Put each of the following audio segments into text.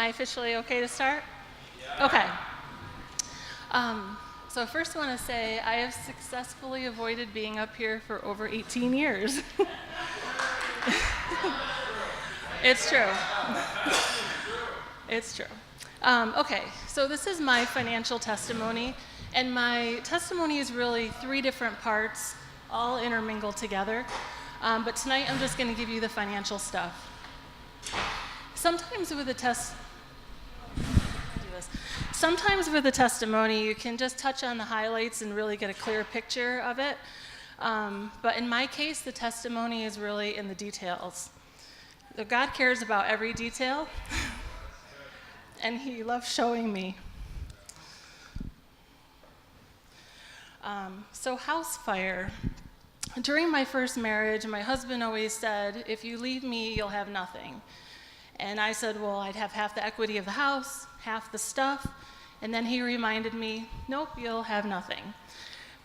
I officially okay to start? Okay. So first I want to say I have successfully avoided being up here for over 18 years. It's true. It's true. Okay, so this is my financial testimony, and my testimony is really three different parts, all intermingled together. But tonight I'm just going to give you the financial stuff. Sometimes with a testimony, you can just touch on the highlights and really get a clear picture of it. But in my case, the testimony is really in the details. God cares about every detail, and He loves showing me. So house fire. During my first marriage, my husband always said, if you leave me, you'll have nothing. And I said, well, I'd have half the equity of the house, half the stuff. And then he reminded me, nope, you'll have nothing.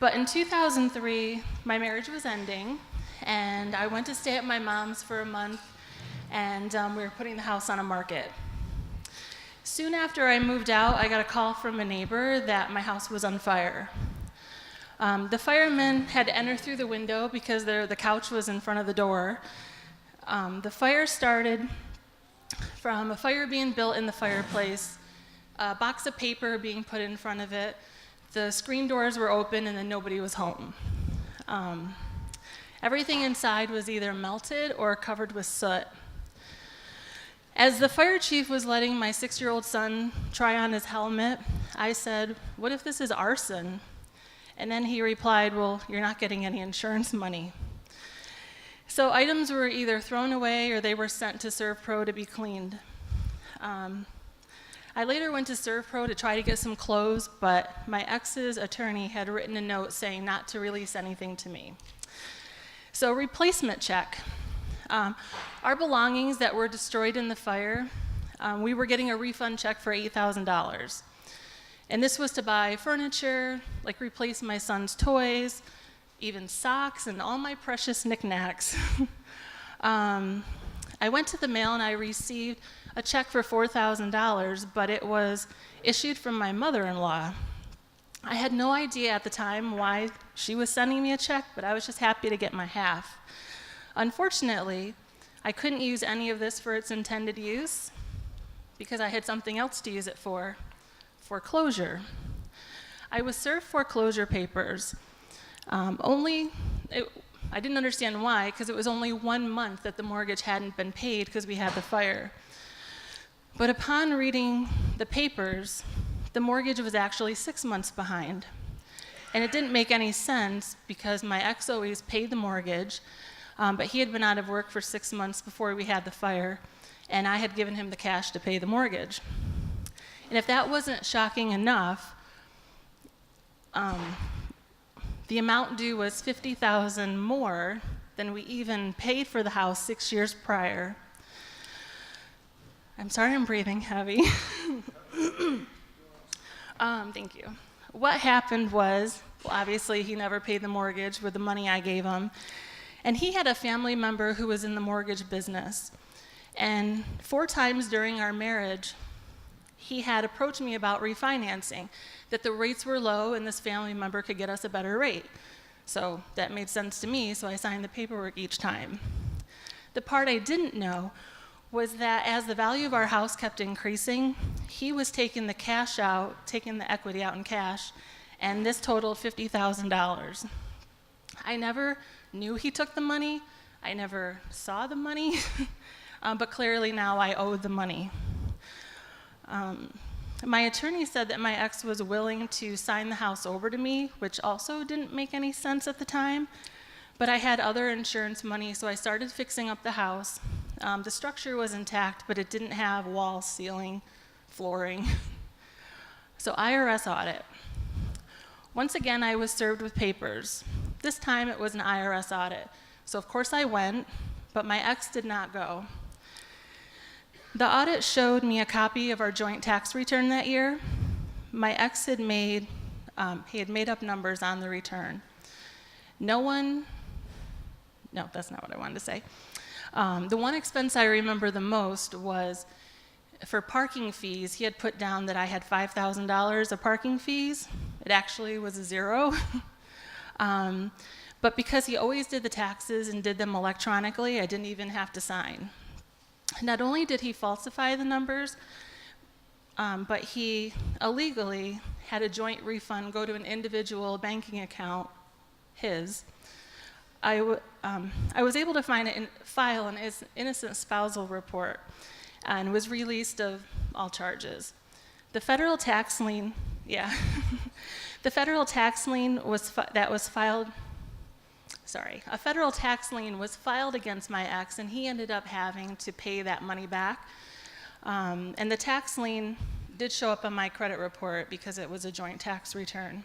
But in 2003, my marriage was ending, and I went to stay at my mom's for a month, and we were putting the house on a market. Soon after I moved out, I got a call from a neighbor that my house was on fire. The firemen had to enter through the window because the couch was in front of the door. The fire started from a fire being built in the fireplace, a box of paper being put in front of it, the screen doors were open, and then nobody was home. Everything inside was either melted or covered with soot. As the fire chief was letting my 6-year-old son try on his helmet, I said, what if this is arson? And then he replied, well, you're not getting any insurance money. So items were either thrown away or they were sent to ServPro to be cleaned. I later went to ServPro to try to get some clothes, but my ex's attorney had written a note saying not to release anything to me. So replacement check. Our belongings that were destroyed in the fire, we were getting a refund check for $8,000. And this was to buy furniture, like replace my son's toys, even socks, and all my precious knickknacks. I went to the mail and I received a check for $4,000, but it was issued from my mother-in-law. I had no idea at the time why she was sending me a check, but I was just happy to get my half. Unfortunately, I couldn't use any of this for its intended use because I had something else to use it for, foreclosure. I was served foreclosure papers. I didn't understand why, because it was only 1 month that the mortgage hadn't been paid because we had the fire. But upon reading the papers, the mortgage was actually 6 months behind. And it didn't make any sense because my ex always paid the mortgage, but he had been out of work for 6 months before we had the fire, and I had given him the cash to pay the mortgage. And if that wasn't shocking enough, the amount due was $50,000 more than we even paid for the house 6 years prior. I'm sorry I'm breathing heavy. Thank you. What happened was, well, obviously he never paid the mortgage with the money I gave him, and he had a family member who was in the mortgage business. And 4 times during our marriage, he had approached me about refinancing, that the rates were low and this family member could get us a better rate. So that made sense to me, so I signed the paperwork each time. The part I didn't know was that as the value of our house kept increasing, he was taking the cash out, taking the equity out in cash, and this totaled $50,000. I never knew he took the money. I never saw the money, but clearly now I owed the money. My attorney said that my ex was willing to sign the house over to me, which also didn't make any sense at the time, but I had other insurance money, so I started fixing up the house. The structure was intact, but it didn't have walls, ceiling, flooring. So IRS audit. Once again, I was served with papers. This time it was an IRS audit. So of course I went, but my ex did not go. The audit showed me a copy of our joint tax return that year. My ex had made up numbers on the return. No, that's not what I wanted to say. The one expense I remember the most was for parking fees, he had put down that I had $5,000 of parking fees. It actually was a zero. But because he always did the taxes and did them electronically, I didn't even have to sign. Not only did he falsify the numbers, but he illegally had a joint refund go to an individual banking account, his. I was able to file an innocent spousal report and was released of all charges. The federal tax lien, the federal tax lien a federal tax lien was filed against my ex, and he ended up having to pay that money back. And the tax lien did show up on my credit report because it was a joint tax return.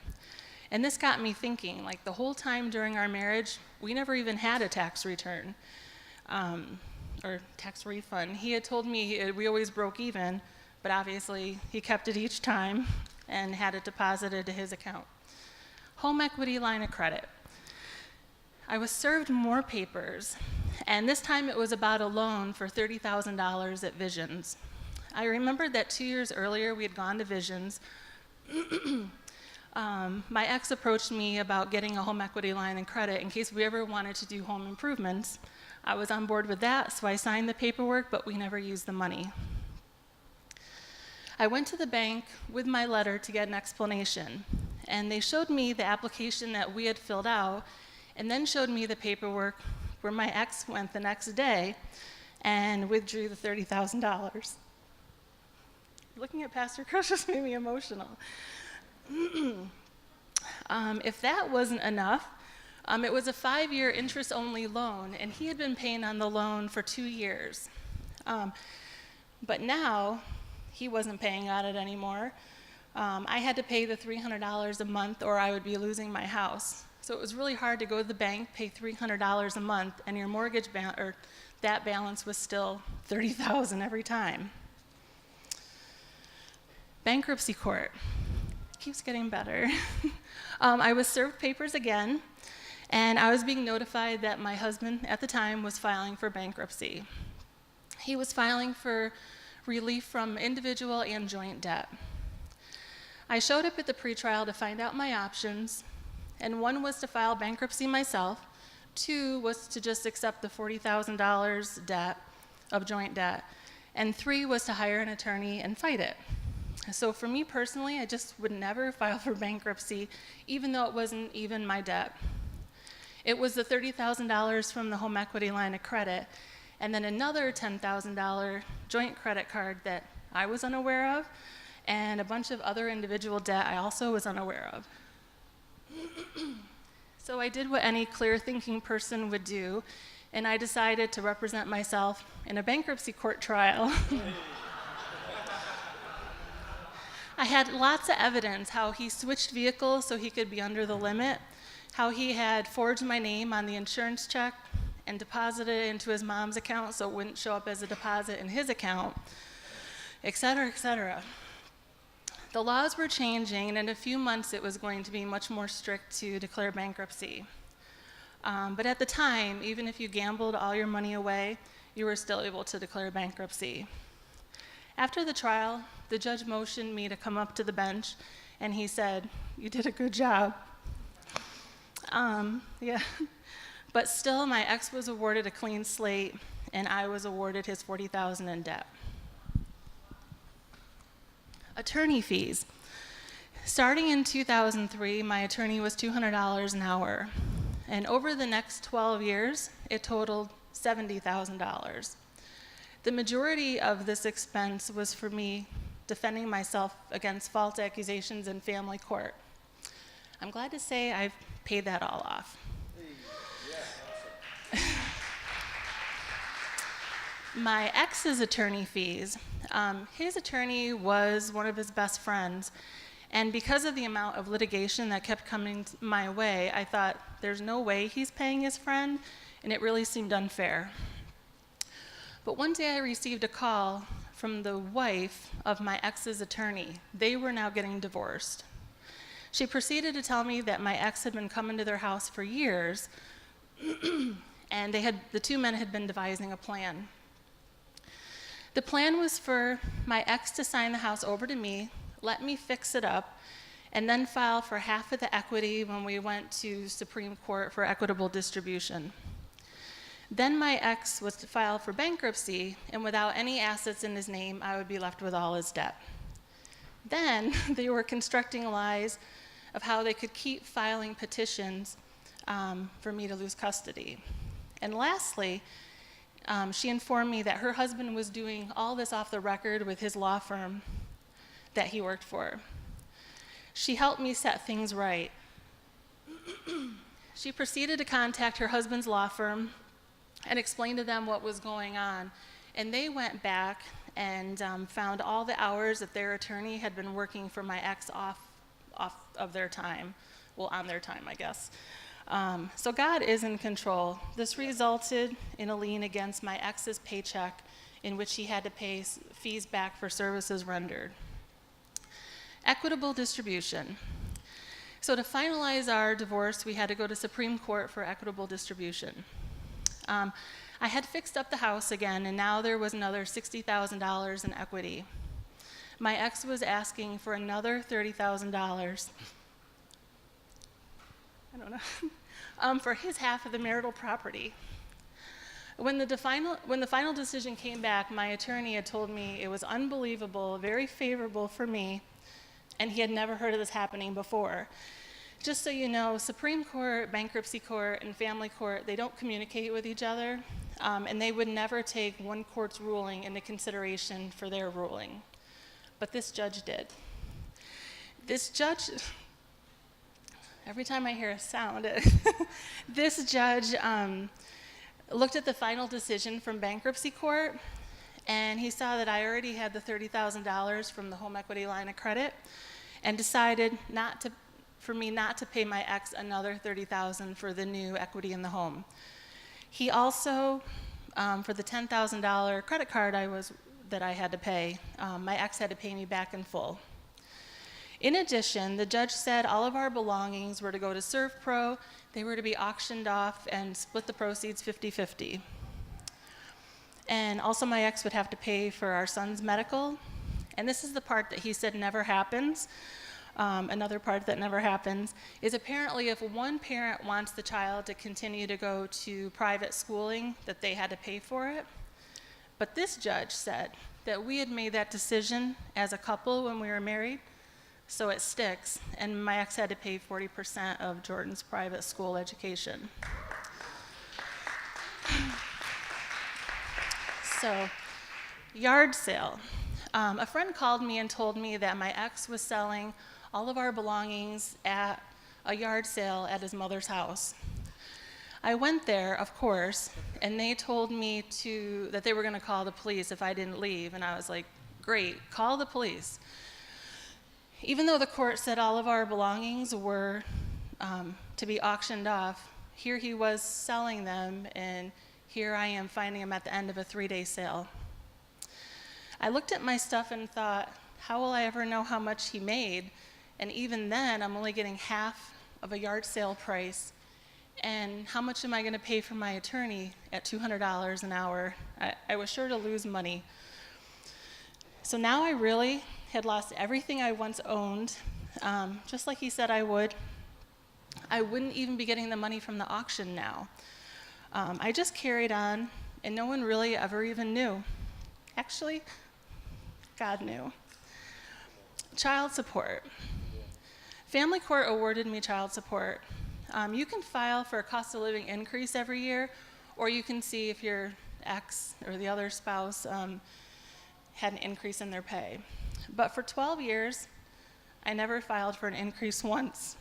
And this got me thinking, like the whole time during our marriage, we never even had a tax return or tax refund. He had told me we always broke even, but obviously he kept it each time and had it deposited to his account. Home equity line of credit. I was served more papers, and this time it was about a loan for $30,000 at Visions. I remembered that 2 years earlier we had gone to Visions. My ex approached me about getting a home equity line of credit in case we ever wanted to do home improvements. I was on board with that, so I signed the paperwork, but we never used the money. I went to the bank with my letter to get an explanation, and they showed me the application that we had filled out, and then showed me the paperwork where my ex went the next day and withdrew the $30,000. Looking at Pastor Crush just made me emotional. If that wasn't enough, it was a 5-year interest-only loan, and he had been paying on the loan for 2 years. But now, he wasn't paying on it anymore. I had to pay the $300 a month or I would be losing my house. So it was really hard to go to the bank, pay $300 a month, and your mortgage that balance was still $30,000 every time. Bankruptcy court. Keeps getting better. I was served papers again, and I was being notified that my husband at the time was filing for bankruptcy. He was filing for relief from individual and joint debt. I showed up at the pretrial to find out my options, and one was to file bankruptcy myself, 2 was to just accept the $40,000 debt of joint debt, and 3 was to hire an attorney and fight it. So for me personally, I just would never file for bankruptcy, even though it wasn't even my debt. It was the $30,000 from the home equity line of credit, and then another $10,000 joint credit card that I was unaware of, and a bunch of other individual debt I also was unaware of. So I did what any clear-thinking person would do, and I decided to represent myself in a bankruptcy court trial. I had lots of evidence how he switched vehicles so he could be under the limit, how he had forged my name on the insurance check and deposited it into his mom's account so it wouldn't show up as a deposit in his account, et cetera, et cetera. The laws were changing, and in a few months it was going to be much more strict to declare bankruptcy. But at the time, even if you gambled all your money away, you were still able to declare bankruptcy. After the trial, the judge motioned me to come up to the bench, and he said, "You did a good job." But still, my ex was awarded a clean slate, and I was awarded his $40,000 in debt. Attorney fees. Starting in 2003, my attorney was $200 an hour, and over the next 12 years, it totaled $70,000. The majority of this expense was for me defending myself against false accusations in family court. I'm glad to say I've paid that all off. My ex's attorney fees, his attorney was one of his best friends, and because of the amount of litigation that kept coming my way, I thought, there's no way he's paying his friend, and it really seemed unfair. But one day I received a call from the wife of my ex's attorney. They were now getting divorced. She proceeded to tell me that my ex had been coming to their house for years, and the 2 men had been devising a plan. The plan was for my ex to sign the house over to me, let me fix it up, and then file for half of the equity when we went to Supreme Court for equitable distribution. Then my ex was to file for bankruptcy, and without any assets in his name, I would be left with all his debt. Then they were constructing lies of how they could keep filing petitions for me to lose custody. And lastly, she informed me that her husband was doing all this off the record with his law firm that he worked for. She helped me set things right. She proceeded to contact her husband's law firm and explained to them what was going on. And they went back and found all the hours that their attorney had been working for my ex off of their time. Well, on their time, I guess. So God is in control. This resulted in a lien against my ex's paycheck in which he had to pay fees back for services rendered. Equitable distribution. So to finalize our divorce, we had to go to Supreme Court for equitable distribution. I had fixed up the house again, and now there was another $60,000 in equity. My ex was asking for another $30,000. I don't know, for his half of the marital property. When the final decision came back, my attorney had told me it was unbelievable, very favorable for me, and he had never heard of this happening before. Just so you know, Supreme Court, Bankruptcy Court, and Family Court, they don't communicate with each other, and they would never take one court's ruling into consideration for their ruling. But this judge did. This judge, every time I hear a sound, this judge looked at the final decision from Bankruptcy Court, and he saw that I already had the $30,000 from the home equity line of credit, and decided for me not to pay my ex another $30,000 for the new equity in the home. He also, for the $10,000 credit card that I had to pay, my ex had to pay me back in full. In addition, the judge said all of our belongings were to go to ServPro, they were to be auctioned off and split the proceeds 50-50. And also my ex would have to pay for our son's medical, and this is the part that he said never happens. Another part that never happens is apparently if one parent wants the child to continue to go to private schooling, that they had to pay for it. But this judge said that we had made that decision as a couple when we were married, so it sticks, and my ex had to pay 40% of Jordan's private school education. So, yard sale. A friend called me and told me that my ex was selling all of our belongings at a yard sale at his mother's house. I went there, of course, and they told me that they were going to call the police if I didn't leave, and I was like, great, call the police. Even though the court said all of our belongings were to be auctioned off, here he was selling them, and here I am finding them at the end of a 3-day sale. I looked at my stuff and thought, how will I ever know how much he made? And even then, I'm only getting half of a yard sale price. And how much am I going to pay for my attorney at $200 an hour? I was sure to lose money. So now I really had lost everything I once owned, just like he said I would. I wouldn't even be getting the money from the auction now. I just carried on, and no one really ever even knew. Actually, God knew. Child support. Family Court awarded me child support. You can file for a cost of living increase every year, or you can see if your ex or the other spouse had an increase in their pay. But for 12 years, I never filed for an increase once.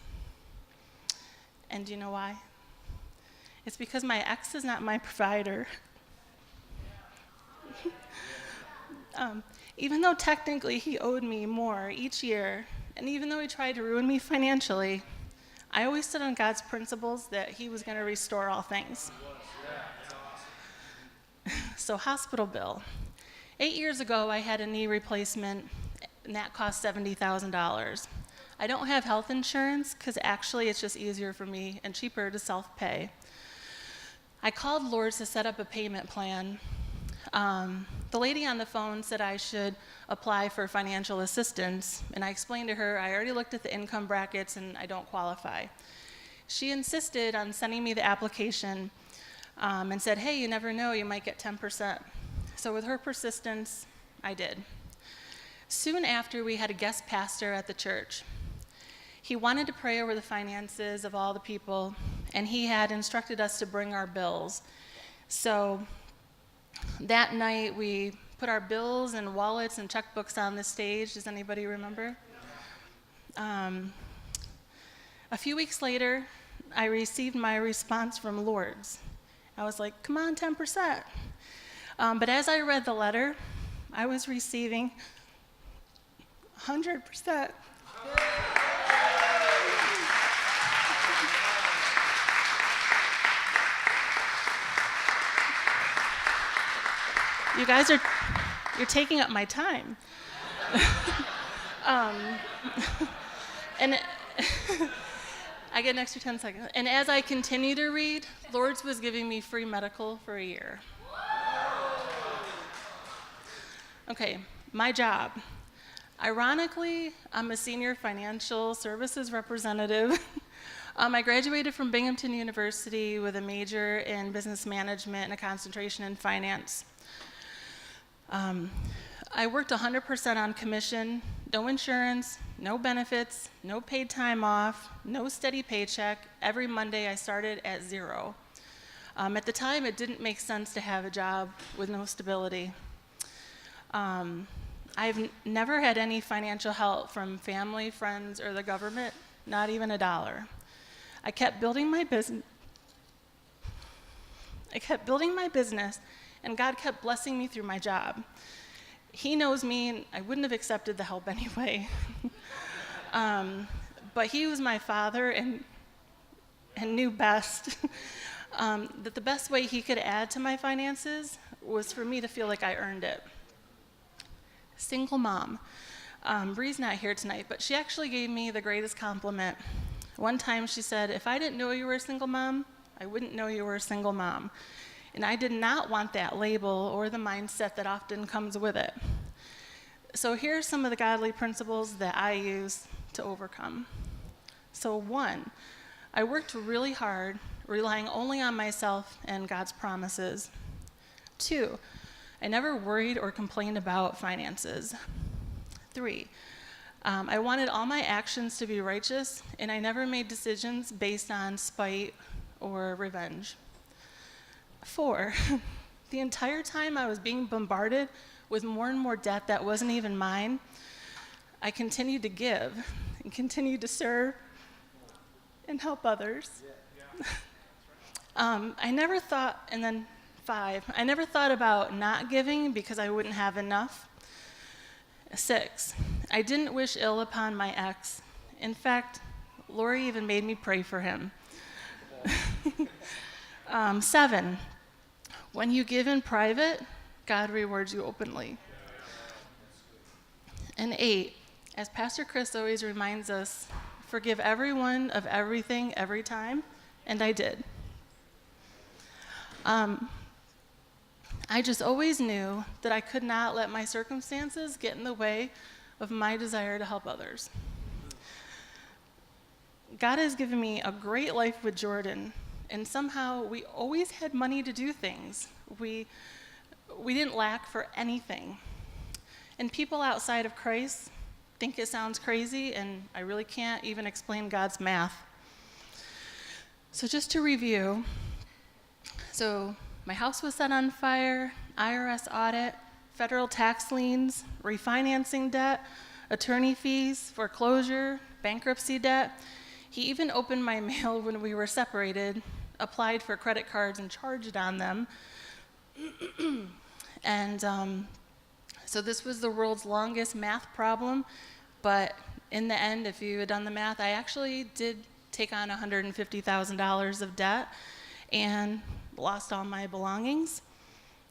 And do you know why? It's because my ex is not my provider. Even though technically he owed me more each year, and even though he tried to ruin me financially, I always stood on God's principles that he was going to restore all things. So hospital bill. 8 years ago, I had a knee replacement, and that cost $70,000. I don't have health insurance because actually it's just easier for me and cheaper to self-pay. I called Lourdes to set up a payment plan. the lady on the phone said I should apply for financial assistance, and I explained to her I already looked at the income brackets and I don't qualify. She insisted on sending me the application and said, hey, you never know, you might get 10%. So with her persistence, I did. Soon after, we had a guest pastor at the church. He wanted to pray over the finances of all the people, and he had instructed us to bring our bills. So that night, we put our bills and wallets and checkbooks on the stage. Does anybody remember? A few weeks later, I received my response from Lourdes. I was like, come on, 10%. But as I read the letter, I was receiving 100%. You guys you're taking up my time. And I get an extra 10 seconds. And as I continue to read, Lourdes was giving me free medical for a year. Okay, my job. Ironically, I'm a senior financial services representative. I graduated from Binghamton University with a major in business management and a concentration in finance. I worked 100% on commission, no insurance, no benefits, no paid time off, no steady paycheck. Every Monday I started at zero. At the time, it didn't make sense to have a job with no stability. I've never had any financial help from family, friends, or the government, not even $1. I kept building my business, and God kept blessing me through my job. He knows me, and I wouldn't have accepted the help anyway. But he was my father and knew best that the best way he could add to my finances was for me to feel like I earned it. Single mom. Bree's not here tonight, but she actually gave me the greatest compliment. One time she said, if I didn't know you were a single mom, I wouldn't know you were a single mom. And I did not want that label or the mindset that often comes with it. So here are some of the godly principles that I use to overcome. So 1, I worked really hard, relying only on myself and God's promises. 2, I never worried or complained about finances. 3, I wanted all my actions to be righteous, and I never made decisions based on spite or revenge. 4, the entire time I was being bombarded with more and more debt that wasn't even mine, I continued to give and continued to serve and help others. I never thought, and then 5, I never thought about not giving because I wouldn't have enough. 6, I didn't wish ill upon my ex. In fact, Lori even made me pray for him. 7, when you give in private, God rewards you openly. And 8, as Pastor Chris always reminds us, forgive everyone of everything every time, and I did. I just always knew that I could not let my circumstances get in the way of my desire to help others. God has given me a great life with Jordan, and somehow we always had money to do things. We didn't lack for anything. And people outside of Christ think it sounds crazy, and I really can't even explain God's math. So just to review, my house was set on fire, IRS audit, federal tax liens, refinancing debt, attorney fees, foreclosure, bankruptcy debt. He even opened my mail when we were separated, applied for credit cards and charged on them. And so this was the world's longest math problem, but in the end, if you had done the math, I actually did take on $150,000 of debt and lost all my belongings.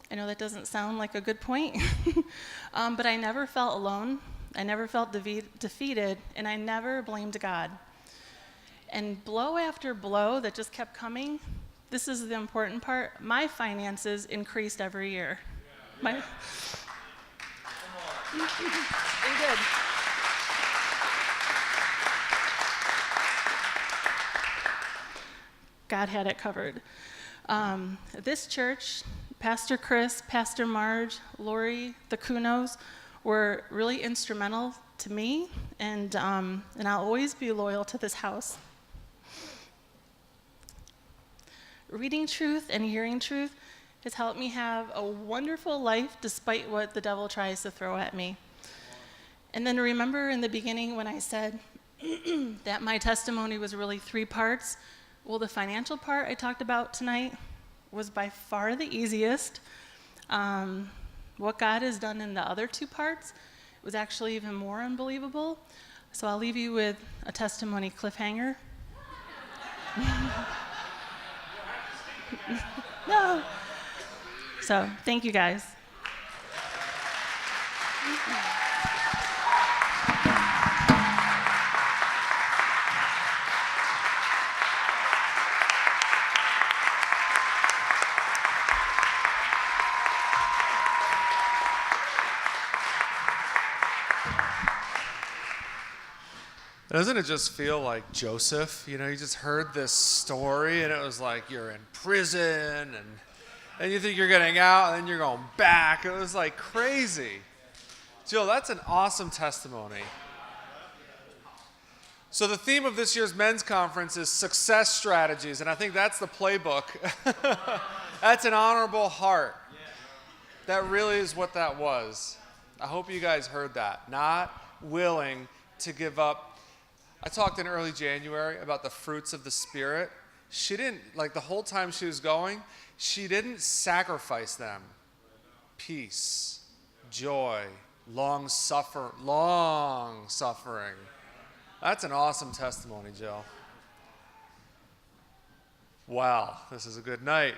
I know that doesn't sound like a good point, but I never felt alone, I never felt defeated, and I never blamed God. And blow after blow that just kept coming, this is the important part, my finances increased every year. My, you did. God had it covered. This church, Pastor Chris, Pastor Marge, Lori, the Kunos, were really instrumental to me, and I'll always be loyal to this house. Reading truth and hearing truth has helped me have a wonderful life despite what the devil tries to throw at me. And then remember in the beginning when I said that my testimony was really 3 parts? Well, the financial part I talked about tonight was by far the easiest. What God has done in the other 2 parts was actually even more unbelievable. So I'll leave you with a testimony cliffhanger. No. So thank you guys. Doesn't it just feel like Joseph? You know, you just heard this story and it was like you're in prison and you think you're getting out and then you're going back. It was like crazy. Jill, that's an awesome testimony. So the theme of this year's men's conference is success strategies, and I think that's the playbook. That's an honorable heart. That really is what that was. I hope you guys heard that. Not willing to give up. I talked in early January about the fruits of the Spirit. She didn't, like the whole time she was going, she didn't sacrifice them. Peace, joy, long suffering. That's an awesome testimony, Jill. Wow, this is a good night.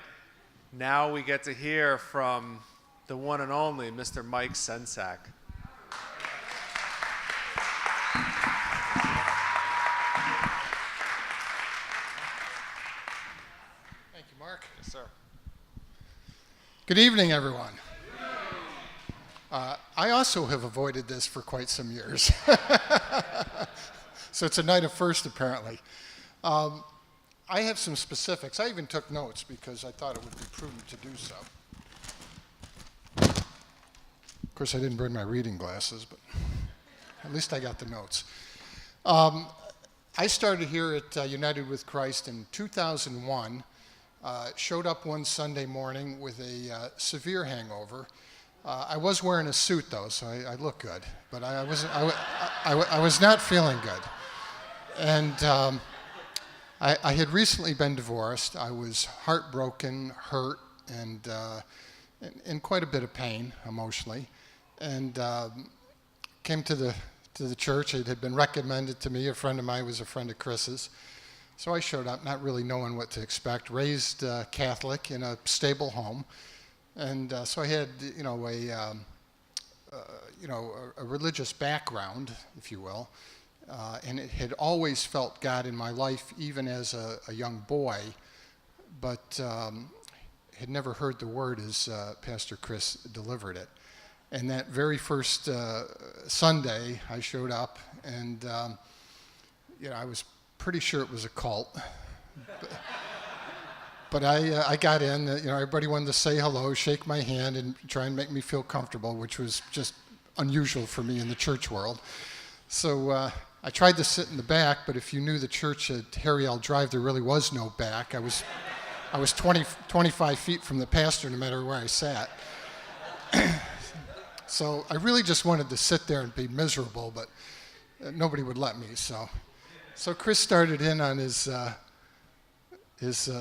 Now we get to hear from the one and only Mr. Mike Sensak. Yes, sir. Good evening, everyone. I also have avoided this for quite some years. So it's a night of first, apparently. I have some specifics. I even took notes because I thought it would be prudent to do so. Of course, I didn't bring my reading glasses, but at least I got the notes. I started here at United with Christ in 2001. Showed up one Sunday morning with a severe hangover. I was wearing a suit though, so I look good, but I was not feeling good. And I had recently been divorced. I was heartbroken, hurt, and in quite a bit of pain emotionally. And came to the church. It had been recommended to me. A friend of mine was a friend of Chris's. So I showed up not really knowing what to expect, raised Catholic in a stable home. And so I had, a religious background, if you will. And it had always felt God in my life, even as a young boy, but had never heard the word as Pastor Chris delivered it. And that very first Sunday, I showed up, and I was pretty sure it was a cult. But I got in. Everybody wanted to say hello, shake my hand, and try and make me feel comfortable, which was just unusual for me in the church world. So I tried to sit in the back, but if you knew the church at Harry L. Drive, there really was no back. I was 25 feet from the pastor no matter where I sat. So I really just wanted to sit there and be miserable, but nobody would let me. So Chris started in on his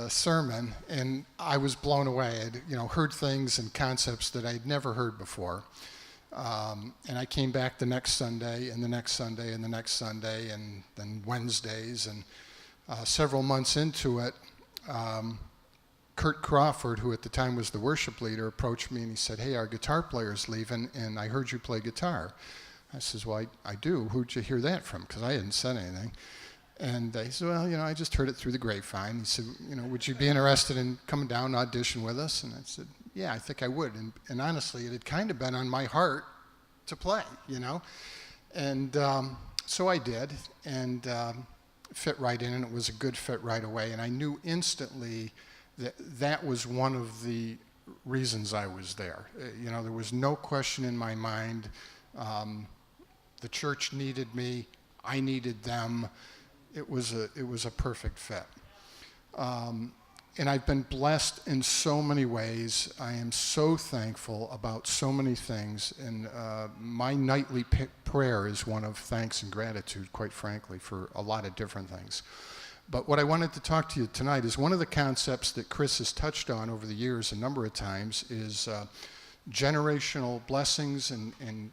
sermon, and I was blown away. I'd heard things and concepts that I'd never heard before. And I came back the next Sunday, and the next Sunday, and the next Sunday, and then Wednesdays. And several months into it, Kurt Crawford, who at the time was the worship leader, approached me and he said, "Hey, our guitar player's leaving, and I heard you play guitar." I says, "Well, I do. Who'd you hear that from?" Because I hadn't said anything. And he said, "Well, I just heard it through the grapevine." He said, "Would you be interested in coming down and audition with us?" And I said, yeah, I think I would. And honestly, it had kind of been on my heart to play, And so I did, and fit right in, and it was a good fit right away. And I knew instantly that that was one of the reasons I was there. There was no question in my mind. The church needed me. I needed them. It was a perfect fit. And I've been blessed in so many ways. I am so thankful about so many things. And my nightly prayer is one of thanks and gratitude, quite frankly, for a lot of different things. But what I wanted to talk to you tonight is one of the concepts that Chris has touched on over the years a number of times is generational blessings and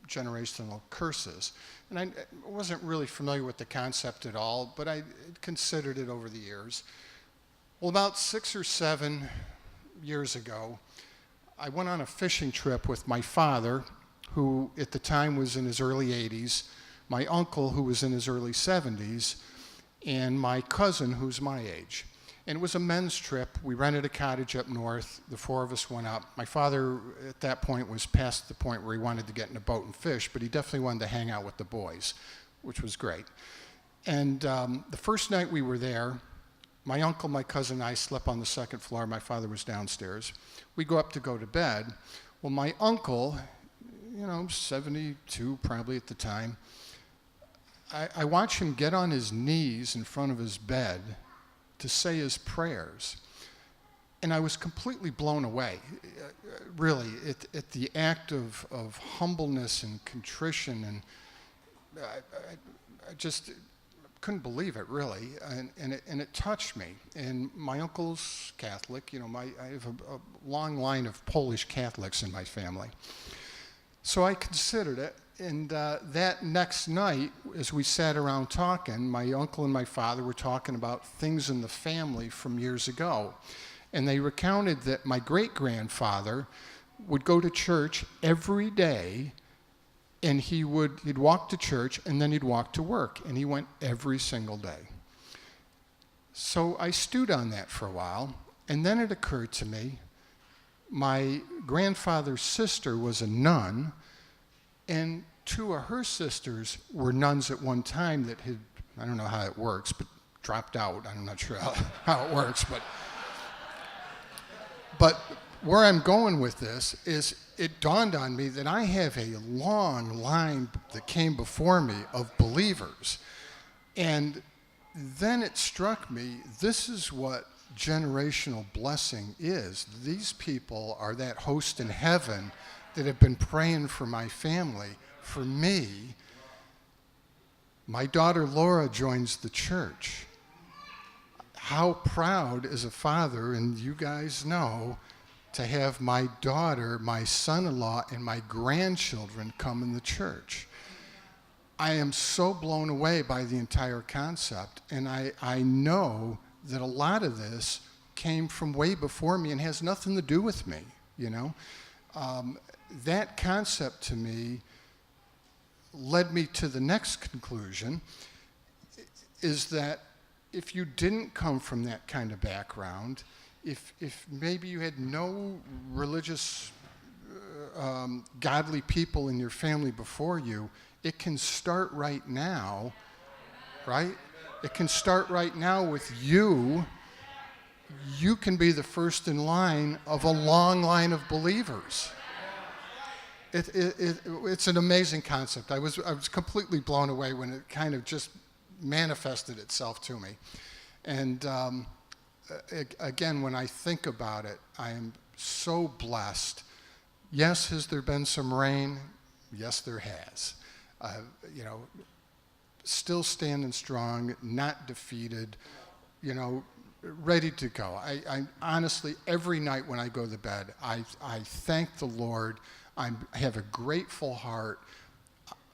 generational curses. And I wasn't really familiar with the concept at all, but I considered it over the years. Well, about 6 or 7 years ago, I went on a fishing trip with my father, who at the time was in his early 80s, my uncle, who was in his early 70s, and my cousin, who's my age. And it was a men's trip. We rented a cottage up north. The 4 of us went up. My father, at that point, was past the point where he wanted to get in a boat and fish, but he definitely wanted to hang out with the boys, which was great. And the first night we were there, my uncle, my cousin, and I slept on the second floor. My father was downstairs. We go up to go to bed. Well, my uncle, 72 probably at the time, I watch him get on his knees in front of his bed to say his prayers. And I was completely blown away, really, at the act of humbleness and contrition. And I just couldn't believe it, really, and it touched me. And my uncle's Catholic. I have a long line of Polish Catholics in my family. So I considered it, and that next night, as we sat around talking, my uncle and my father were talking about things in the family from years ago. And they recounted that my great-grandfather would go to church every day, and he'd walk to church, and then he'd walk to work, and he went every single day. So I stewed on that for a while, and then it occurred to me, my grandfather's sister was a nun, and 2 of her sisters were nuns at one time that had, I don't know how it works, but dropped out. I'm not sure how it works, but where I'm going with this is it dawned on me that I have a long line that came before me of believers. And then it struck me, this is what generational blessing is. These people are that host in heaven that have been praying for my family, for me. My daughter Laura joins the church. How proud as a father, and you guys know, to have my daughter, my son-in-law, and my grandchildren come in the church. I am so blown away by the entire concept, and I know that a lot of this came from way before me and has nothing to do with me, That concept to me led me to the next conclusion, is that if you didn't come from that kind of background, if maybe you had no religious, godly people in your family before you, it can start right now, right? It can start right now with you. You can be the first in line of a long line of believers. It's an amazing concept. I was completely blown away when it kind of just manifested itself to me. And again, when I think about it, I am so blessed. Yes, has there been some rain? Yes, there has. Still standing strong, not defeated, ready to go. I honestly, every night when I go to bed, I thank the Lord. I have a grateful heart.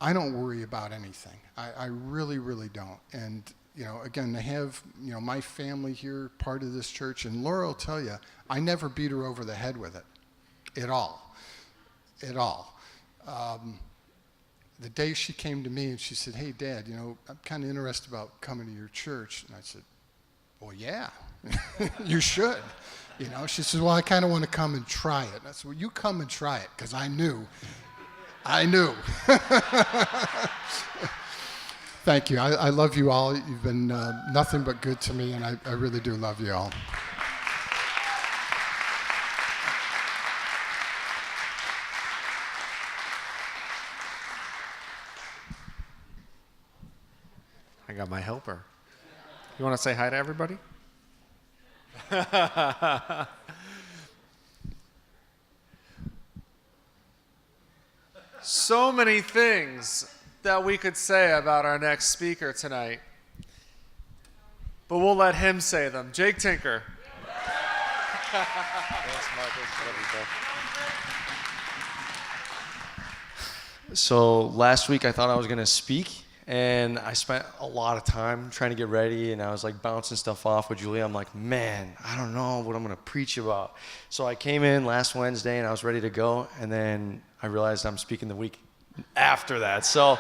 I don't worry about anything. I really, really don't. And, again, to have, my family here, part of this church, and Laura will tell you, I never beat her over the head with it at all. At all. The day she came to me and she said, "Hey, Dad, I'm kind of interested about coming to your church." And I said, "Well, yeah, you should. You know, she says, well, I kind of want to come and try it. And I said, well, you come and try it, because I knew. Thank you. I love you all. You've been nothing but good to me, and I really do love you all. I got my helper. You want to say hi to everybody? So many things that we could say about our next speaker tonight, but we'll let him say them. Jake Tinker. So last week I thought I was going to speak, and I spent a lot of time trying to get ready, and I was like bouncing stuff off with Julia. I'm like, man, I don't know what I'm going to preach about. So I came in last Wednesday and I was ready to go, and then I realized I'm speaking the week after that. So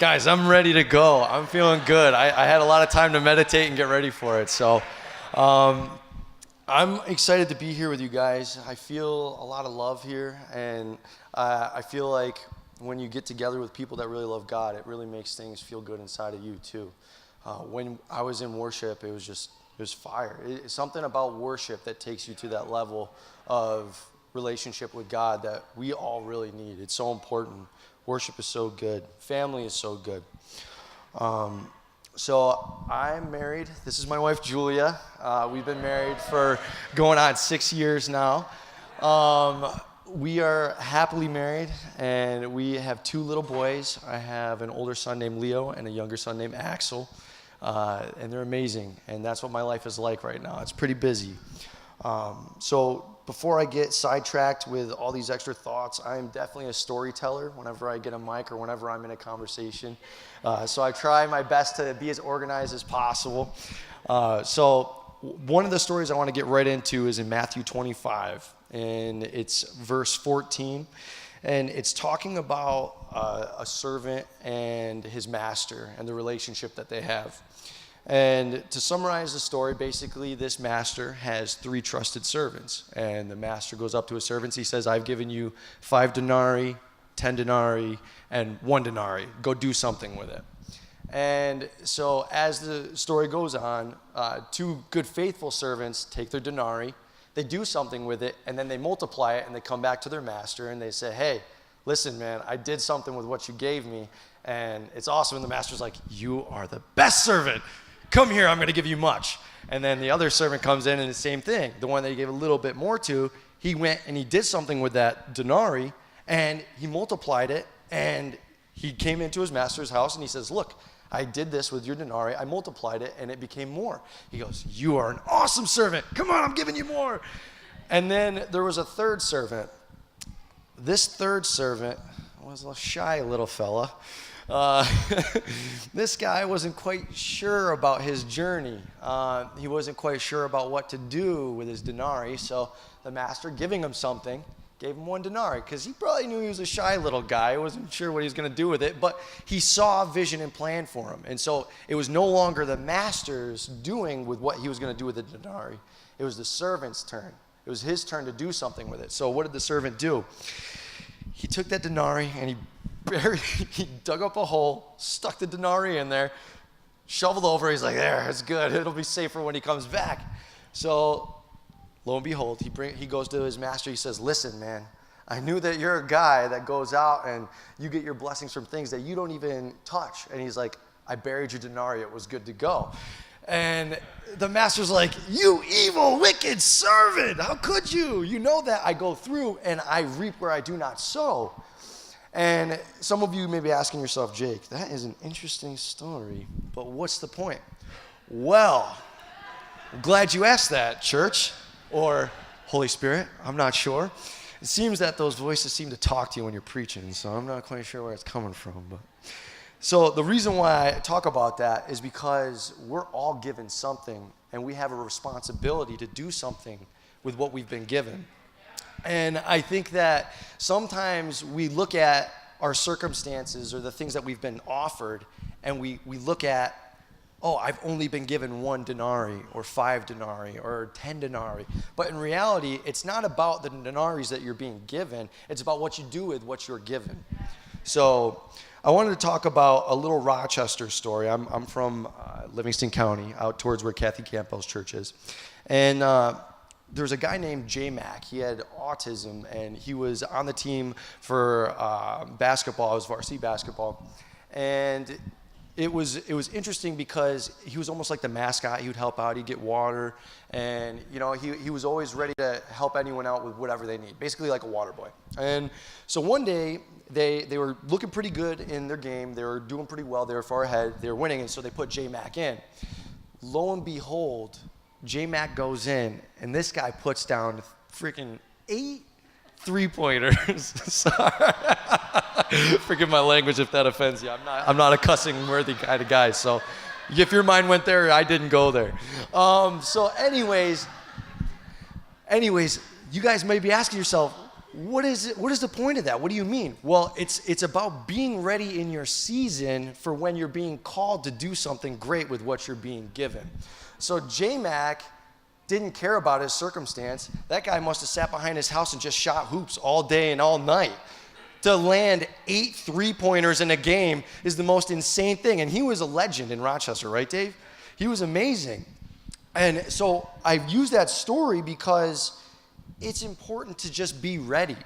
guys, I'm ready to go. I'm feeling good. I had a lot of time to meditate and get ready for it. So I'm excited to be here with you guys. I feel a lot of love here, and I feel like when you get together with people that really love God, it really makes things feel good inside of you too. When I was in worship, it was fire. It's something about worship that takes you to that level of relationship with God that we all really need. It's so important. Worship is so good. Family is so good. So I'm married. This is my wife, Julia. We've been married for going on 6 years now. We are happily married, and we have 2 little boys. I have an older son named Leo and a younger son named Axel, and they're amazing, and that's what my life is like right now. It's pretty busy. So before I get sidetracked with all these extra thoughts, I am definitely a storyteller whenever I get a mic or whenever I'm in a conversation. So I try my best to be as organized as possible. So one of the stories I want to get right into is in Matthew 25. And it's verse 14, and it's talking about a servant and his master and the relationship that they have. And to summarize the story, basically this master has 3 trusted servants, and the master goes up to his servants. He says, I've given you 5 denarii, 10 denarii, and 1 denarii. Go do something with it. And so as the story goes on, 2 good faithful servants take their denarii, they do something with it, and then they multiply it, and they come back to their master, and they say, hey, listen, man, I did something with what you gave me, and it's awesome. And the master's like, you are the best servant. Come here, I'm going to give you much. And then the other servant comes in, and the same thing. The one that he gave a little bit more to, he went and he did something with that denarii, and he multiplied it, and he came into his master's house, and he says, look, I did this with your denarii, I multiplied it, and it became more. He goes, you are an awesome servant. Come on, I'm giving you more. And then there was a third servant. This third servant was a shy little fella. This guy wasn't quite sure about his journey. He wasn't quite sure about what to do with his denarii, so the master, giving him something, gave him 1 denarii, because he probably knew he was a shy little guy. He wasn't sure what he was going to do with it, but he saw a vision and plan for him. And so it was no longer the master's doing with what he was going to do with the denarii. It was the servant's turn. It was his turn to do something with it. So what did the servant do? He took that denarii and he dug up a hole, stuck the denarii in there, shoveled over. He's like, there, it's good. It'll be safer when he comes back. So lo and behold, he goes to his master. He says, listen, man, I knew that you're a guy that goes out and you get your blessings from things that you don't even touch. And he's like, I buried your denarii. It was good to go. And the master's like, you evil, wicked servant. How could you? You know that I go through and I reap where I do not sow. And some of you may be asking yourself, Jake, that is an interesting story, but what's the point? Well, I'm glad you asked that, church. Or Holy Spirit, I'm not sure. It seems that those voices seem to talk to you when you're preaching, so I'm not quite sure where it's coming from. But so the reason why I talk about that is because we're all given something, and we have a responsibility to do something with what we've been given. And I think that sometimes we look at our circumstances or the things that we've been offered, and we look at oh, I've only been given 1 denarii or 5 denarii or 10 denarii. But in reality, it's not about the denarii that you're being given. It's about what you do with what you're given. So I wanted to talk about a little Rochester story. I'm from Livingston County, out towards where Kathy Campbell's church is. And there was a guy named J Mac. He had autism, and he was on the team for basketball. It was varsity basketball. And it was interesting because he was almost like the mascot. He would help out. He'd get water. And, you know, he was always ready to help anyone out with whatever they need, basically like a water boy. And so one day, they were looking pretty good in their game. They were doing pretty well. They were far ahead. They were winning, and so they put J Mac in. Lo and behold, J Mac goes in, and this guy puts down freaking 8 3-pointers. Sorry. Forgive my language if that offends you. I'm not a cussing worthy kind of guy. So if your mind went there, I didn't go there. So anyways, you guys may be asking yourself, what is the point of that? What do you mean? Well, it's about being ready in your season for when you're being called to do something great with what you're being given. So J-Mac didn't care about his circumstance. That guy must have sat behind his house and just shot hoops all day and all night. To land 8 3-pointers in a game is the most insane thing. And he was a legend in Rochester, right, Dave? He was amazing. And so I use that story because it's important to just be ready.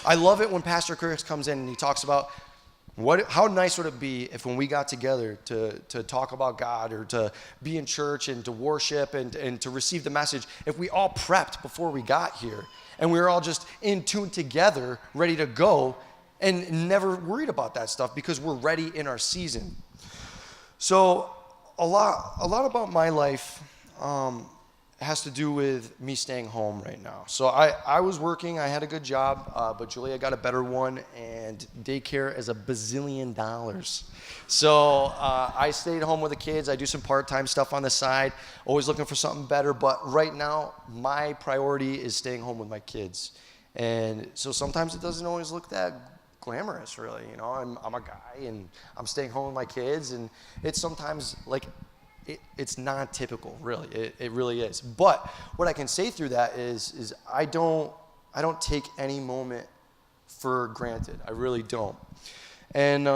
I love it when Pastor Chris comes in and he talks about how nice would it be if when we got together to talk about God or to be in church and to worship and to receive the message, if we all prepped before we got here and we were all just in tune together, ready to go, and never worried about that stuff because we're ready in our season. So a lot about my life has to do with me staying home right now. So I was working, I had a good job, but Julia got a better one, and daycare is $1 bazillion. So I stayed home with the kids. I do some part-time stuff on the side, always looking for something better, but right now my priority is staying home with my kids. And so sometimes it doesn't always look that glamorous, really. You know, I'm a guy and I'm staying home with my kids, and it's sometimes like it's non-typical, really. It really is. But what I can say through that is I don't take any moment for granted. I really don't. And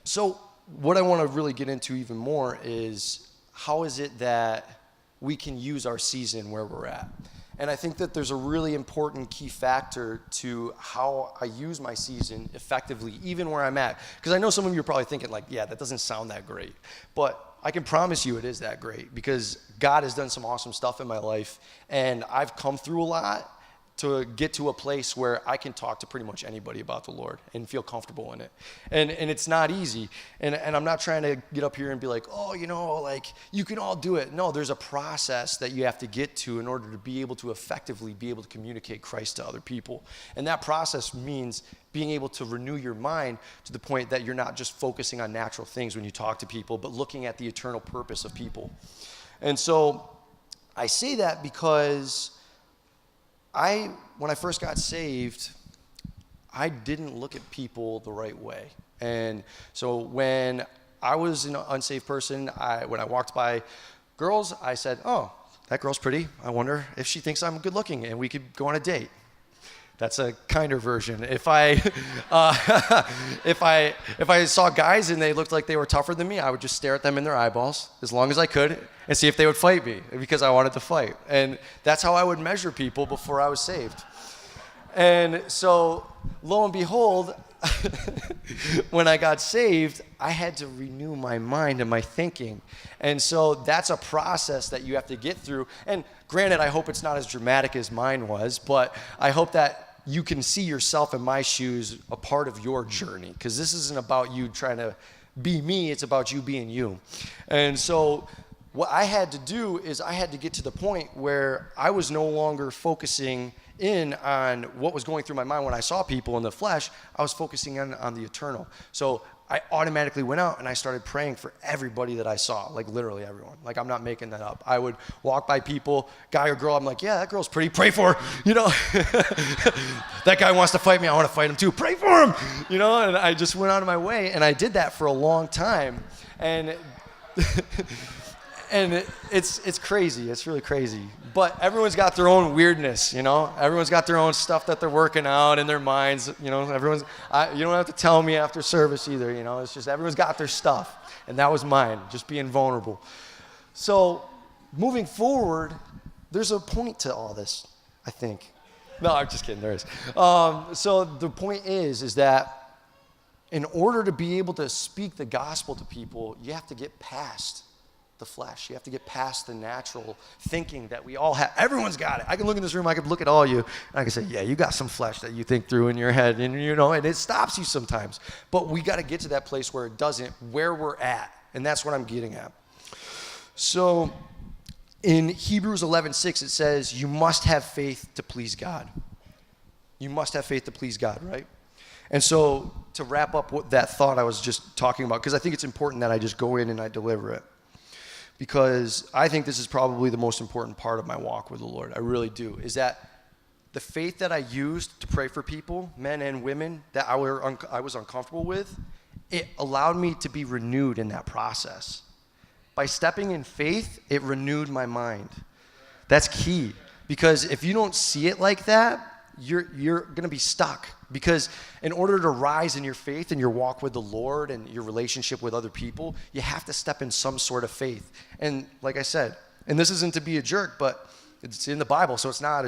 so what I want to really get into even more is how is it that we can use our season where we're at. And I think that there's a really important key factor to how I use my season effectively, even where I'm at. Because I know some of you are probably thinking like, yeah, that doesn't sound that great. But I can promise you it is that great because God has done some awesome stuff in my life. And I've come through a lot to get to a place where I can talk to pretty much anybody about the Lord and feel comfortable in it. And it's not easy. And I'm not trying to get up here and be like, oh, you know, like you can all do it. No, there's a process that you have to get to in order to be able to effectively be able to communicate Christ to other people. And that process means being able to renew your mind to the point that you're not just focusing on natural things when you talk to people, but looking at the eternal purpose of people. And so I say that because when I first got saved, I didn't look at people the right way. And so when I was an unsaved person, when I walked by girls, I said, oh, that girl's pretty. I wonder if she thinks I'm good looking and we could go on a date. That's a kinder version. If I saw guys and they looked like they were tougher than me, I would just stare at them in their eyeballs as long as I could and see if they would fight me because I wanted to fight. And that's how I would measure people before I was saved. And so, lo and behold, when I got saved, I had to renew my mind and my thinking. And so that's a process that you have to get through. And granted, I hope it's not as dramatic as mine was, but I hope that you can see yourself in my shoes a part of your journey, because this isn't about you trying to be me, it's about you being you. And so what I had to do is I had to get to the point where I was no longer focusing in on what was going through my mind when I saw people in the flesh. I was focusing on the eternal. So I automatically went out and I started praying for everybody that I saw, like literally everyone. Like I'm not making that up. I would walk by people, guy or girl, I'm like, yeah, that girl's pretty, pray for her, you know. That guy wants to fight me, I want to fight him too, pray for him, you know. And I just went out of my way, and I did that for a long time. And And it's crazy. It's really crazy. But everyone's got their own weirdness, you know? Everyone's got their own stuff that they're working out in their minds, you know? You don't have to tell me after service either, you know? It's just everyone's got their stuff. And that was mine, just being vulnerable. So moving forward, there's a point to all this, I think. No, I'm just kidding. There is. So the point is that in order to be able to speak the gospel to people, you have to get past the flesh. You have to get past the natural thinking that we all have. Everyone's got it. I can look in this room, I can look at all of you, and I can say, yeah, you got some flesh that you think through in your head, and you know, and it stops you sometimes. But we got to get to that place where it doesn't, where we're at, and that's what I'm getting at. So in Hebrews 11:6, it says, you must have faith to please God. You must have faith to please God, right? And so to wrap up what that thought I was just talking about, because I think it's important that I just go in and I deliver it, because I think this is probably the most important part of my walk with the Lord. I really do, is that the faith that I used to pray for people, men and women, that I was uncomfortable with, it allowed me to be renewed in that process. By stepping in faith, it renewed my mind. That's key, because if you don't see it like that, you're going to be stuck. Because in order to rise in your faith and your walk with the Lord and your relationship with other people, you have to step in some sort of faith. And like I said, and this isn't to be a jerk, but it's in the Bible, so it's not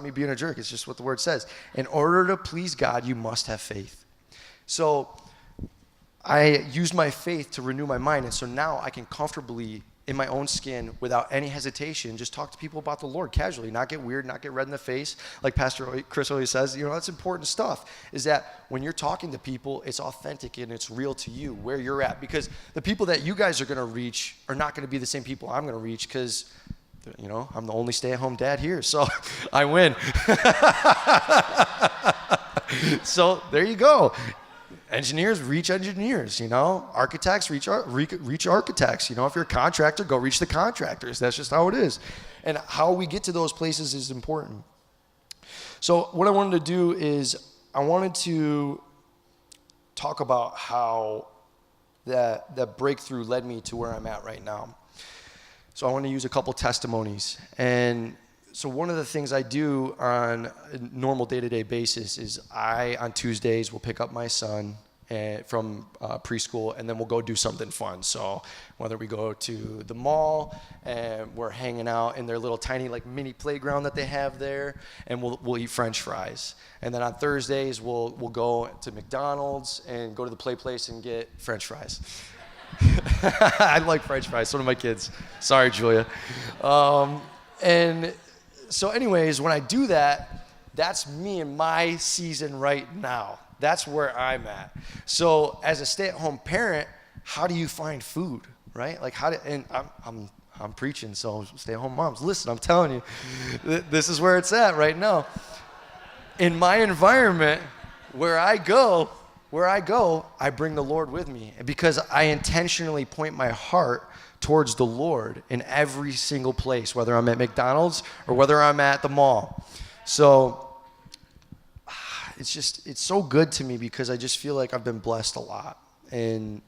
me being a jerk. It's just what the word says. In order to please God, you must have faith. So I used my faith to renew my mind, and so now I can comfortably, in my own skin, without any hesitation, just talk to people about the Lord casually, not get weird, not get red in the face. Like Pastor Chris always says, you know, that's important stuff, is that when you're talking to people, it's authentic and it's real to you, where you're at. Because the people that you guys are going to reach are not going to be the same people I'm going to reach, because, you know, I'm the only stay-at-home dad here, so I win. So there you go. Engineers reach engineers, you know. Architects reach architects. You know, if you're a contractor, go reach the contractors. That's just how it is. And how we get to those places is important. So what I wanted to do is I wanted to talk about how that breakthrough led me to where I'm at right now. So I want to use a couple testimonies. And so one of the things I do on a normal day-to-day basis is on Tuesdays, will pick up my son from preschool, and then we'll go do something fun. So whether we go to the mall and we're hanging out in their little tiny like mini playground that they have there, and we'll eat French fries. And then on Thursdays, we'll go to McDonald's and go to the play place and get French fries. I like French fries, so do my kids. Sorry, Julia. And so anyways, when I do that, that's me in my season right now. That's where I'm at. So as a stay-at-home parent, how do you find food, right? Like and I'm preaching, so stay-at-home moms, listen, I'm telling you, this is where it's at right now. In my environment, where I go, I bring the Lord with me, because I intentionally point my heart towards the Lord in every single place, whether I'm at McDonald's or whether I'm at the mall. So it's so good to me, because I just feel like I've been blessed a lot. And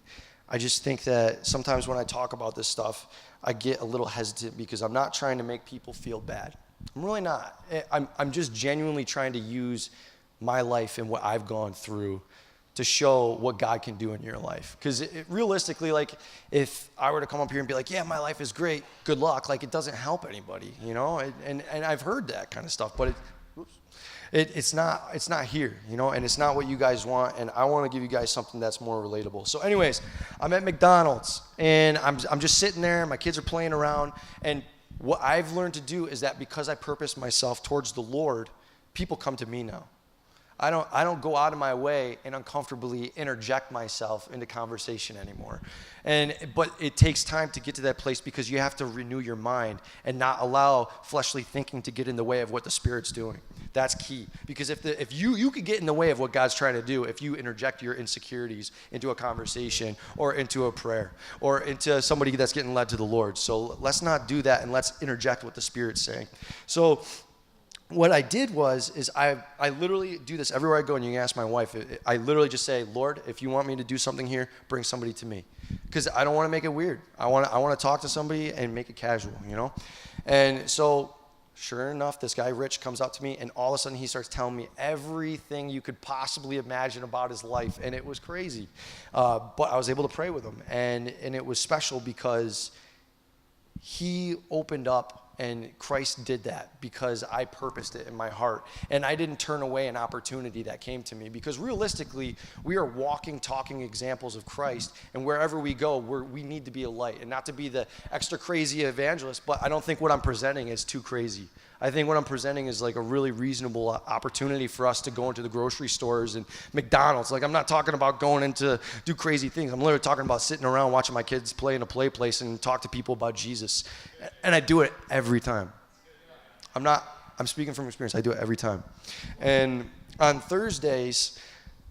I just think that sometimes when I talk about this stuff, I get a little hesitant, because I'm not trying to make people feel bad. I'm really not. I'm just genuinely trying to use my life and what I've gone through to show what God can do in your life. Because realistically, like, if I were to come up here and be like, yeah, my life is great, good luck, like, it doesn't help anybody, you know? And I've heard that kind of stuff, but it's not here, you know? And it's not what you guys want, and I want to give you guys something that's more relatable. So anyways, I'm at McDonald's, and I'm just sitting there, my kids are playing around, and what I've learned to do is that because I purpose myself towards the Lord, people come to me now. I don't go out of my way and uncomfortably interject myself into conversation anymore. But it takes time to get to that place, because you have to renew your mind and not allow fleshly thinking to get in the way of what the Spirit's doing. That's key. Because if you could get in the way of what God's trying to do if you interject your insecurities into a conversation or into a prayer or into somebody that's getting led to the Lord. So let's not do that, and let's interject what the Spirit's saying. So what I did is I literally do this everywhere I go, and you can ask my wife. I literally just say, Lord, if you want me to do something here, bring somebody to me, because I don't want to make it weird. I want to talk to somebody and make it casual, you know. And so, sure enough, this guy Rich comes up to me, and all of a sudden he starts telling me everything you could possibly imagine about his life, and it was crazy. But I was able to pray with him, and it was special because he opened up. And Christ did that because I purposed it in my heart. And I didn't turn away an opportunity that came to me, because realistically, we are walking, talking examples of Christ. And wherever we go, we need to be a light, and not to be the extra crazy evangelist. But I don't think what I'm presenting is too crazy. I think what I'm presenting is like a really reasonable opportunity for us to go into the grocery stores and McDonald's. Like, I'm not talking about going into do crazy things. I'm literally talking about sitting around watching my kids play in a play place and talk to people about Jesus. And I do it every time. I'm speaking from experience. I do it every time. And on Thursdays,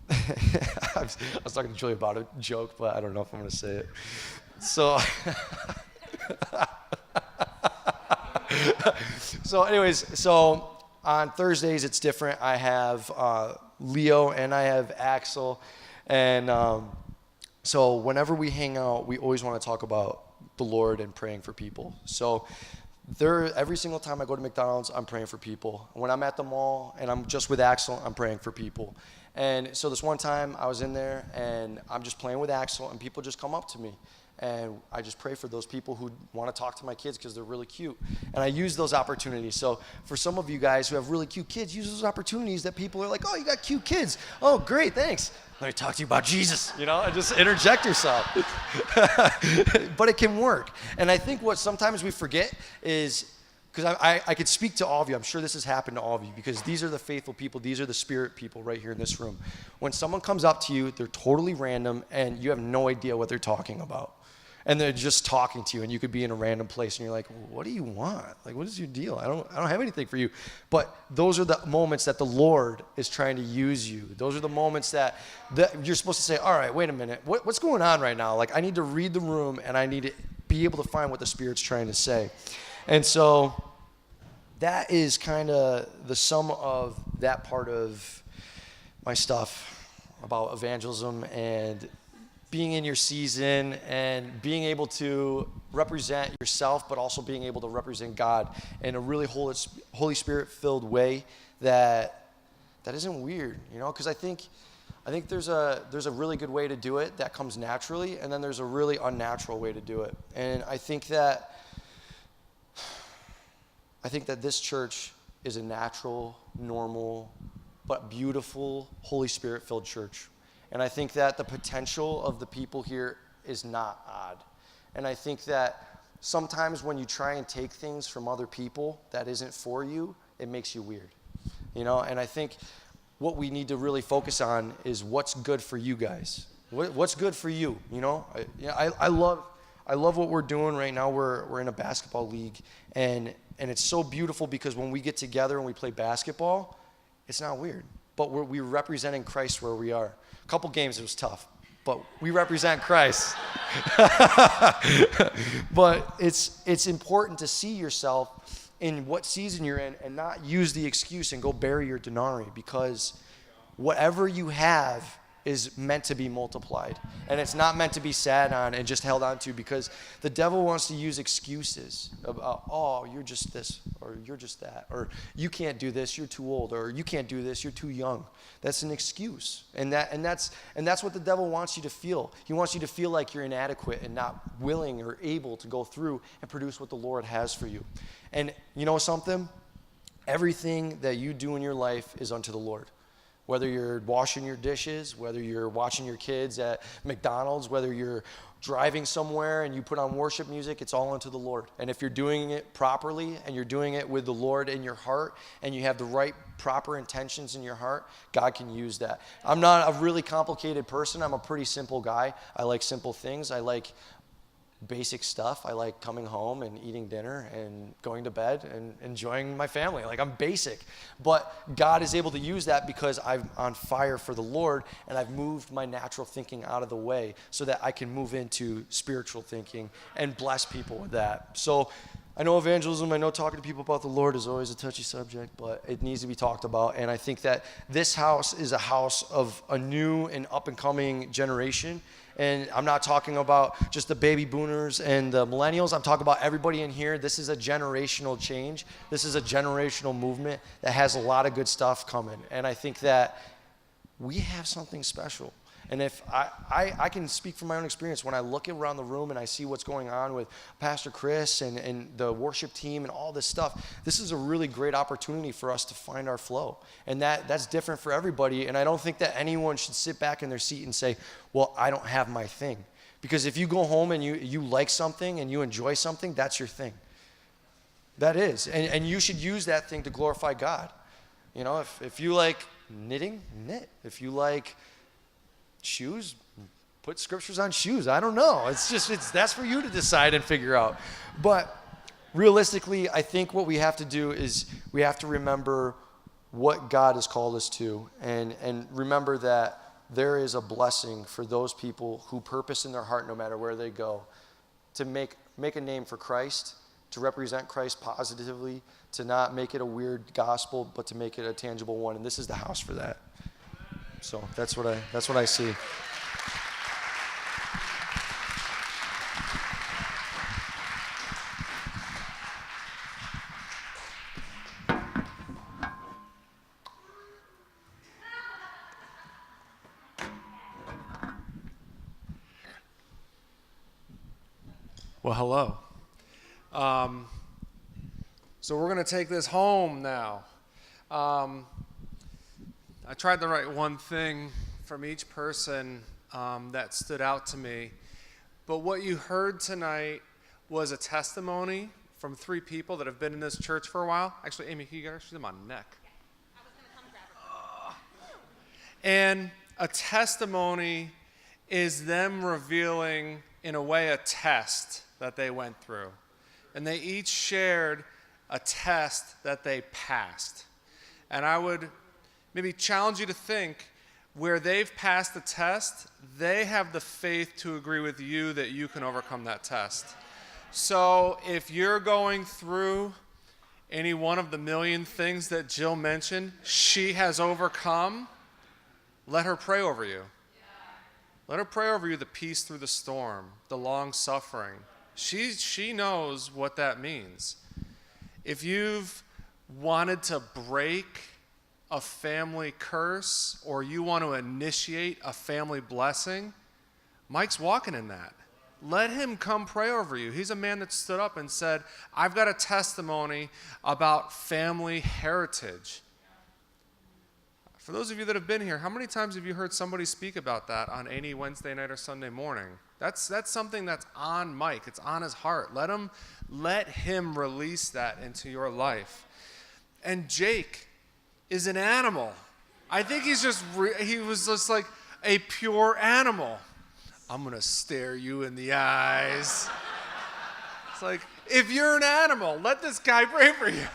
I was talking to Julia about a joke, but I don't know if I'm going to say it. So, so on Thursdays it's different. I have Leo and I have Axel, and so whenever we hang out, we always want to talk about the Lord and praying for people. So every single time I go to McDonald's, I'm praying for people. When I'm at the mall and I'm just with Axel, I'm praying for people. And so this one time I was in there and I'm just playing with Axel, and people just come up to me. And I just pray for those people who want to talk to my kids because they're really cute. And I use those opportunities. So for some of you guys who have really cute kids, use those opportunities that people are like, oh, you got cute kids. Oh, great, thanks. Let me talk to you about Jesus, you know, and just interject yourself. But it can work. And I think what sometimes we forget is, because I could speak to all of you. I'm sure this has happened to all of you, because these are the faithful people. These are the spirit people right here in this room. When someone comes up to you, they're totally random, and you have no idea what they're talking about. And they're just talking to you, and you could be in a random place, and you're like, what do you want? Like, what is your deal? I don't have anything for you. But those are the moments that the Lord is trying to use you. Those are the moments that you're supposed to say, all right, wait a minute. What's going on right now? Like, I need to read the room, and I need to be able to find what the Spirit's trying to say. And so that is kind of the sum of that part of my stuff about evangelism and being in your season and being able to represent yourself, but also being able to represent God in a really Holy Spirit-filled way that isn't weird, you know? Because I think there's a really good way to do it that comes naturally, and then there's a really unnatural way to do it. And I think that this church is a natural, normal, but beautiful, Holy Spirit-filled church. And I think that the potential of the people here is not odd. And I think that sometimes when you try and take things from other people that isn't for you, it makes you weird. You know, and I think what we need to really focus on is what's good for you guys. What's good for you, you know? I love what we're doing right now. We're in a basketball league, and it's so beautiful because when we get together and we play basketball, it's not weird. But we're representing Christ where we are. A couple games, it was tough, but we represent Christ. But it's important to see yourself in what season you're in and not use the excuse and go bury your denarii, because whatever you have is meant to be multiplied, and it's not meant to be sat on and just held on to, because the devil wants to use excuses about, oh, you're just this, or you're just that, or you can't do this, you're too old, or you can't do this, you're too young. That's an excuse, and that's what the devil wants you to feel. He wants you to feel like you're inadequate and not willing or able to go through and produce what the Lord has for you. And you know something? Everything that you do in your life is unto the Lord. Whether you're washing your dishes, whether you're watching your kids at McDonald's, whether you're driving somewhere and you put on worship music, it's all unto the Lord. And if you're doing it properly and you're doing it with the Lord in your heart and you have the right proper intentions in your heart, God can use that. I'm not a really complicated person. I'm a pretty simple guy. I like simple things. I like basic stuff. I like coming home and eating dinner and going to bed and enjoying my family. Like, I'm basic. But God is able to use that because I'm on fire for the Lord, and I've moved my natural thinking out of the way so that I can move into spiritual thinking and bless people with that. So I know evangelism, I know talking to people about the Lord is always a touchy subject, but it needs to be talked about. And I think that this house is a house of a new and up-and-coming generation. And I'm not talking about just the baby boomers and the millennials. I'm talking about everybody in here. This is a generational change. This is a generational movement that has a lot of good stuff coming. And I think that we have something special. And if I can speak from my own experience, when I look around the room and I see what's going on with Pastor Chris and the worship team and all this stuff, this is a really great opportunity for us to find our flow. And that's different for everybody. And I don't think that anyone should sit back in their seat and say, well, I don't have my thing. Because if you go home and you like something and you enjoy something, that's your thing. That is. And you should use that thing to glorify God. You know, if you like knitting, knit. If you like shoes, put scriptures on shoes. I don't know. That's for you to decide and figure out. But realistically, I think what we have to do is we have to remember what God has called us to, and remember that there is a blessing for those people who purpose in their heart, no matter where they go, to make a name for Christ, to represent Christ positively, to not make it a weird gospel, but to make it a tangible one. And this is the house for that. So that's what I see. Well, hello. So we're going to take this home now. I tried to write one thing from each person that stood out to me. But what you heard tonight was a testimony from 3 people that have been in this church for a while. Actually, Amy, can you get her? She's in my neck. I was going to come grab her. And a testimony is them revealing, in a way, a test that they went through. And they each shared a test that they passed. And I would maybe challenge you to think, where they've passed the test, they have the faith to agree with you that you can overcome that test. So if you're going through any one of the million things that Jill mentioned, she has overcome, let her pray over you. Let her pray over you the peace through the storm, the long suffering. She knows what that means. If you've wanted to break a family curse, or you want to initiate a family blessing, Mike's walking in that. Let him come pray over you. He's a man that stood up and said, I've got a testimony about family heritage. For those of you that have been here, how many times have you heard somebody speak about that on any Wednesday night or Sunday morning? That's something that's on Mike. It's on his heart. Let him release that into your life. And Jake is an animal. I think he was just like a pure animal. I'm going to stare you in the eyes. It's like, if you're an animal, let this guy pray for you.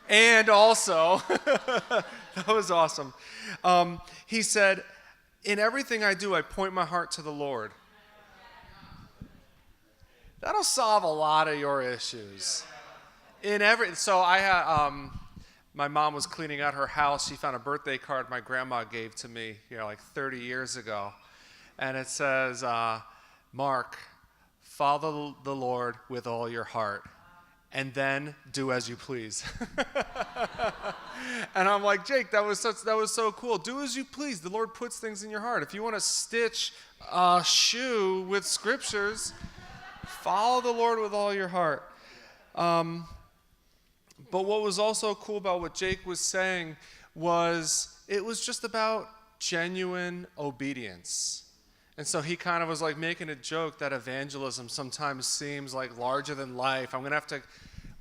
And also, that was awesome. He said, in everything I do, I point my heart to the Lord. That'll solve a lot of your issues. So I had, my mom was cleaning out her house. She found a birthday card my grandma gave to me, like 30 years ago. And it says, Mark, follow the Lord with all your heart, and then do as you please. And I'm like, Jake, that was so cool. Do as you please. The Lord puts things in your heart. If you want to stitch a shoe with scriptures, follow the Lord with all your heart. But what was also cool about what Jake was saying was it was just about genuine obedience. And so he kind of was like making a joke that evangelism sometimes seems like larger than life. When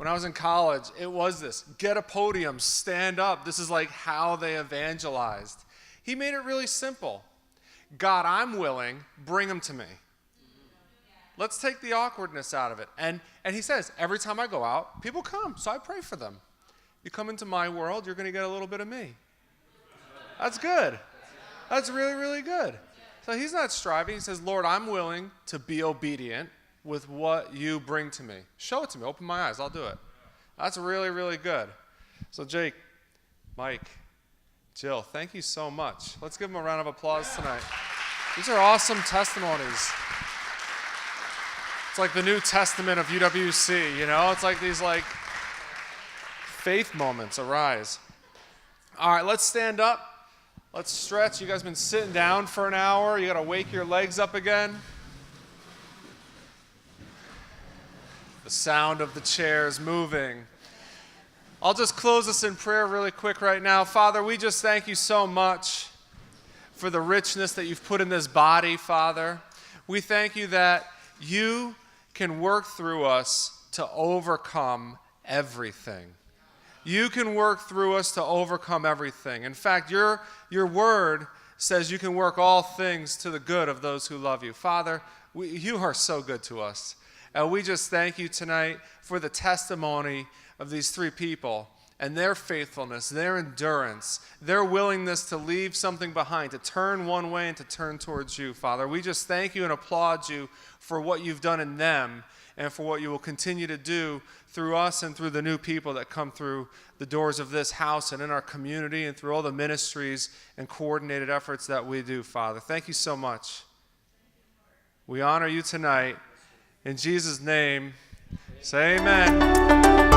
I was in college, it was this, get a podium, stand up. This is like how they evangelized. He made it really simple. God, I'm willing, bring them to me. Let's take the awkwardness out of it. And he says, every time I go out, people come, so I pray for them. You come into my world, you're going to get a little bit of me. That's good. That's really, really good. So he's not striving. He says, Lord, I'm willing to be obedient with what you bring to me. Show it to me. Open my eyes. I'll do it. That's really, really good. So Jake, Mike, Jill, thank you so much. Let's give them a round of applause tonight. These are awesome testimonies. It's like the New Testament of UWC, you know? It's like these faith moments arise. All right, let's stand up. Let's stretch. You guys been sitting down for an hour. You got to wake your legs up again. The sound of the chairs moving. I'll just close us in prayer really quick right now. Father, we just thank you so much for the richness that you've put in this body, Father. We thank you that you can work through us to overcome everything. You can work through us to overcome everything. In fact, your word says you can work all things to the good of those who love you. Father, you are so good to us. And we just thank you tonight for the testimony of these three people and their faithfulness, their endurance, their willingness to leave something behind, to turn one way and to turn towards you, Father. We just thank you and applaud you for what you've done in them and for what you will continue to do through us and through the new people that come through the doors of this house and in our community and through all the ministries and coordinated efforts that we do, Father. Thank you so much. We honor you tonight. In Jesus' name, say amen.